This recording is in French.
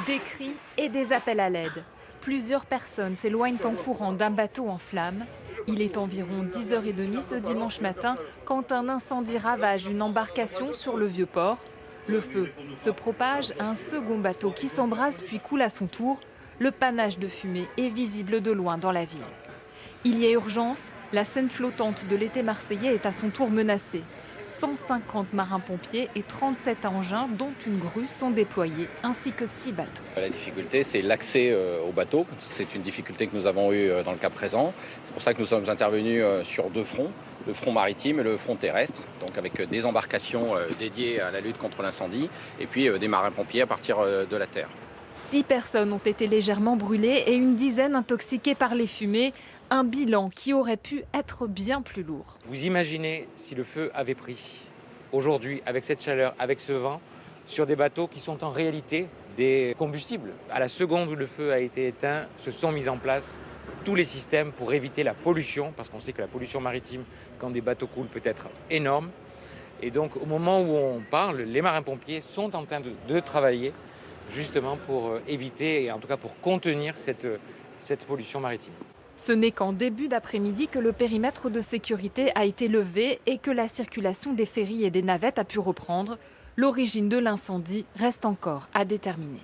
Des cris et des appels à l'aide. Plusieurs personnes s'éloignent en courant d'un bateau en flammes. Il est environ 10h30 ce dimanche matin quand un incendie ravage une embarcation sur le vieux port. Le feu se propage à un second bateau qui s'embrase puis coule à son tour. Le panache de fumée est visible de loin dans la ville. Il y a urgence, la Seine flottante de l'été marseillais est à son tour menacée. 150 marins-pompiers et 37 engins, dont une grue, sont déployés, ainsi que 6 bateaux. La difficulté, c'est l'accès au bateau. C'est une difficulté que nous avons eue dans le cas présent. C'est pour ça que nous sommes intervenus sur deux fronts, le front maritime et le front terrestre, donc avec des embarcations dédiées à la lutte contre l'incendie et puis des marins-pompiers à partir de la terre. 6 personnes ont été légèrement brûlées et une dizaine intoxiquées par les fumées. Un bilan qui aurait pu être bien plus lourd. Vous imaginez si le feu avait pris aujourd'hui, avec cette chaleur, avec ce vent, sur des bateaux qui sont en réalité des combustibles. À la seconde où le feu a été éteint, se sont mis en place tous les systèmes pour éviter la pollution, parce qu'on sait que la pollution maritime, quand des bateaux coulent, peut être énorme. Et donc, au moment où on parle, les marins-pompiers sont en train de travailler justement pour éviter, et en tout cas pour contenir cette pollution maritime. Ce n'est qu'en début d'après-midi que le périmètre de sécurité a été levé et que la circulation des ferries et des navettes a pu reprendre. L'origine de l'incendie reste encore à déterminer.